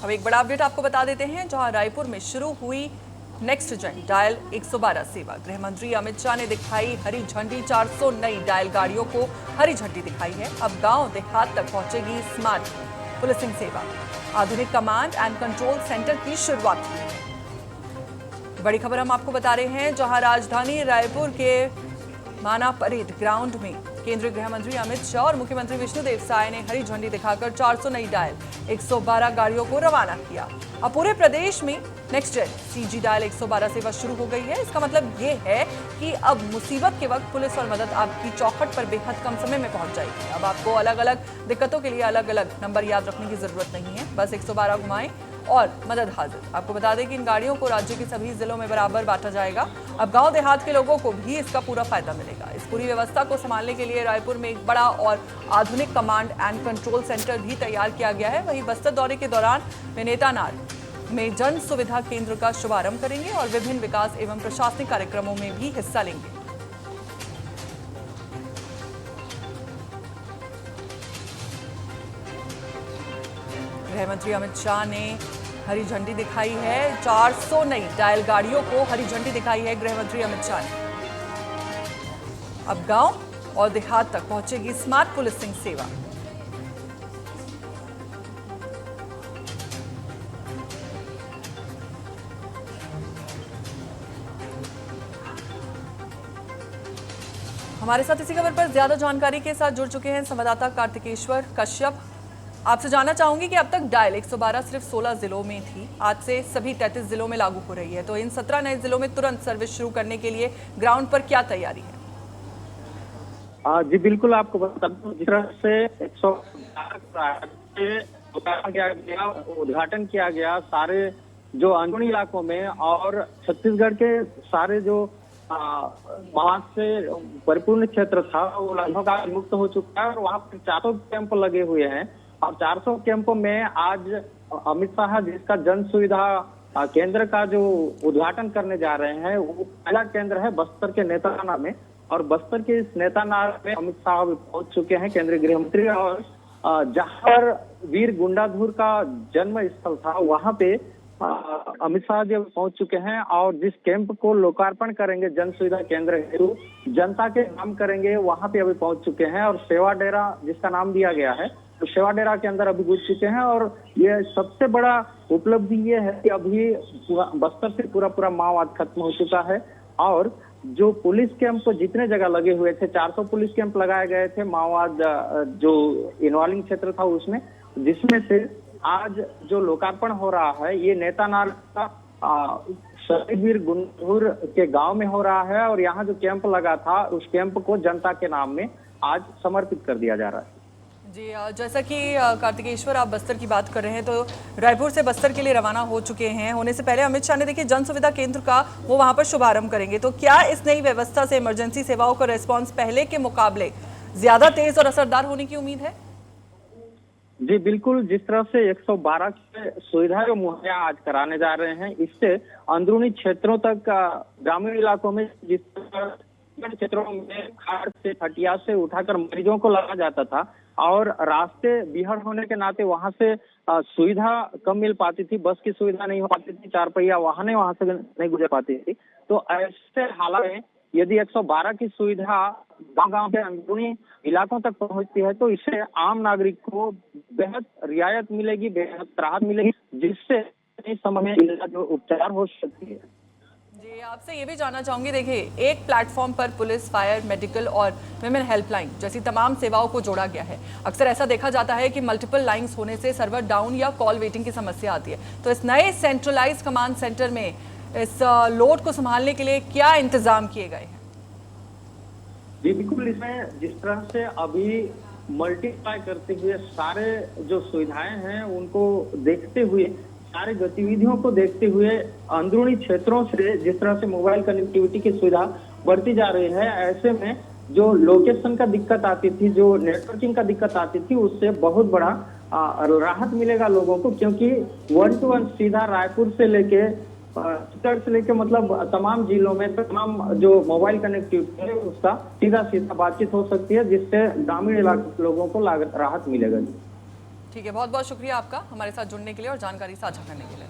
अब एक बड़ा अपडेट आपको बता देते हैं, जहां रायपुर में शुरू हुई नेक्स्ट जेन डायल 112 सेवा। गृह मंत्री अमित शाह ने दिखाई हरी झंडी। 400 नई डायल गाड़ियों को हरी झंडी दिखाई है। अब गांव देहात तक पहुंचेगी स्मार्ट पुलिसिंग सेवा। आधुनिक कमांड एंड कंट्रोल सेंटर की शुरुआत हुई है। बड़ी खबर हम आपको बता रहे हैं, जहां राजधानी रायपुर के माना परेड ग्राउंड में केंद्रीय गृह मंत्री अमित शाह और मुख्यमंत्री विष्णुदेव साय ने हरी झंडी दिखाकर 400 नई डायल 112 गाड़ियों को रवाना किया। अब पूरे प्रदेश में नेक्स्ट जेन सीजी डायल 112 सेवा शुरू हो गई है। इसका मतलब ये है कि अब मुसीबत के वक्त पुलिस और मदद आपकी चौखट पर बेहद कम समय में पहुंच जाएगी। अब आपको अलग अलग दिक्कतों के लिए अलग अलग नंबर याद रखने की जरूरत नहीं है, बस 112 घुमाएं और मदद हाजिर। आपको बता दें कि इन गाड़ियों को राज्य के सभी जिलों में बराबर बांटा जाएगा। अब गांव देहात के लोगों को भी इसका पूरा फायदा मिलेगा। इस पूरी व्यवस्था को संभालने के लिए रायपुर में एक बड़ा और आधुनिक कमांड एंड कंट्रोल सेंटर भी तैयार किया गया है। वहीं बस्तर दौरे के दौरान वे नेतानार में जन सुविधा केंद्र का शुभारंभ करेंगे और विभिन्न विकास एवं प्रशासनिक कार्यक्रमों में भी हिस्सा लेंगे। गृह मंत्री अमित शाह ने हरी झंडी दिखाई है। 400 नई डायल गाड़ियों को हरी झंडी दिखाई है गृह मंत्री अमित शाह ने। अब गांव और देहात तक पहुंचेगी स्मार्ट पुलिसिंग सेवा। हमारे साथ इसी खबर पर ज्यादा जानकारी के साथ जुड़ चुके हैं संवाददाता कार्तिकेश्वर कश्यप। आपसे जानना चाहूंगी कि अब तक डायल 112 सिर्फ 16 जिलों में थी, आज से सभी 33 जिलों में लागू हो रही है। तो इन 17 नए जिलों में तुरंत सर्विस शुरू करने के लिए ग्राउंड पर क्या तैयारी है? जी बिल्कुल, आपको बता दूं, जिस तरह से 112 उद्घाटन किया गया सारे जो अंदरूनी इलाकों में, और छत्तीसगढ़ के सारे जो वहां से परिपूर्ण क्षेत्र था वो लगभग मुक्त हो चुका है और वहां पर 400 कैंप लगे हुए हैं। और 400 कैंपों में आज अमित शाह जिसका जन सुविधा केंद्र का जो उद्घाटन करने जा रहे हैं, वो पहला केंद्र है बस्तर के नेतानार में। और बस्तर के इस नेतानार में अमित शाह पहुंच चुके हैं, केंद्रीय गृह मंत्री। और जहां पर वीर गुंडाधुर का जन्म स्थल था वहां पे अमित शाह जी पहुंच चुके हैं और जिस कैंप को लोकार्पण करेंगे जन सुविधा केंद्र हेतु जनता के नाम करेंगे, वहां पे अभी पहुंच चुके हैं। और सेवा डेरा जिसका नाम दिया गया है, तो सेवा डेरा के अंदर अभी घुस चुके हैं। और ये सबसे बड़ा उपलब्धि ये है कि अभी बस्तर से पूरा माओवाद खत्म हो चुका है। और जो पुलिस कैंप जितने जगह लगे हुए थे, 400 पुलिस कैंप लगाए गए थे माओवाद जो इन्वॉल्विंग क्षेत्र था उसमें, जिसमें से आज जो लोकार्पण हो रहा है ये नेतानार का शहीद वीर गुंडाधुर के गांव में हो रहा है। और यहाँ जो कैंप लगा था उस कैंप को जनता के नाम में आज समर्पित कर दिया जा रहा है। जी, जैसा कि कार्तिकेश्वर आप बस्तर की बात कर रहे हैं, तो रायपुर से बस्तर के लिए रवाना हो चुके हैं। होने से पहले अमित शाह ने देखिए जन सुविधा केंद्र का वो वहां पर शुभारंभ करेंगे। तो क्या इस नई व्यवस्था से इमरजेंसी सेवाओं का रिस्पांस पहले के मुकाबले ज्यादा तेज और असरदार होने की उम्मीद है? जी बिल्कुल, जिस तरह से 112 की सुविधा जो मुहैया आज कराने जा रहे हैं, इससे अंदरूनी क्षेत्रों तक ग्रामीण इलाकों में जिस क्षेत्रों में खाड़ से खटिया से उठाकर मरीजों को लाया जाता था और रास्ते बिहड़ होने के नाते वहां से सुविधा कम मिल पाती थी, बस की सुविधा नहीं हो पाती थी, 4 पहिया वाहनें वहां से नहीं गुजर पाती थी। तो ऐसे हालात में यदि 112 की सुविधा गांव के अंदरूनी इलाकों तक पहुंचती है तो इससे आम नागरिक को बेहद रियायत मिलेगी, बेहद राहत मिलेगी, जिससे इस समय में इलाज उपचार हो सकती है। जी, आपसे ये भी जानना चाहूंगी, देखिए एक प्लेटफॉर्म पर पुलिस, फायर, मेडिकल और विमेन हेल्पलाइन जैसी तमाम सेवाओं को जोड़ा गया है। अक्सर ऐसा देखा जाता है कि मल्टीपल लाइंस होने से सर्वर डाउन या कॉल वेटिंग की समस्या आती है। तो इस नए सेंट्रलाइज कमांड सेंटर में इस लोड को संभालने के लिए क्या इंतजाम किए गए हैं? जी बिल्कुल, इसमें जिस तरह से अभी मल्टीप्लाई करते हुए सारे जो सुविधाएं हैं उनको देखते हुए, सारी गतिविधियों को देखते हुए अंदरूनी क्षेत्रों से जिस तरह से मोबाइल कनेक्टिविटी की सुविधा बढ़ती जा रही है, ऐसे में जो लोकेशन का दिक्कत आती थी, जो नेटवर्किंग का दिक्कत आती थी, उससे बहुत बड़ा राहत मिलेगा लोगों को। क्योंकि 1 to 1 सीधा रायपुर से लेके मतलब तमाम जिलों में तमाम जो मोबाइल कनेक्टिविटी है उसका सीधा बातचीत हो सकती है, जिससे ग्रामीण इलाके के लोगों को राहत मिलेगा। ठीक है, बहुत बहुत शुक्रिया आपका हमारे साथ जुड़ने के लिए और जानकारी साझा करने के लिए।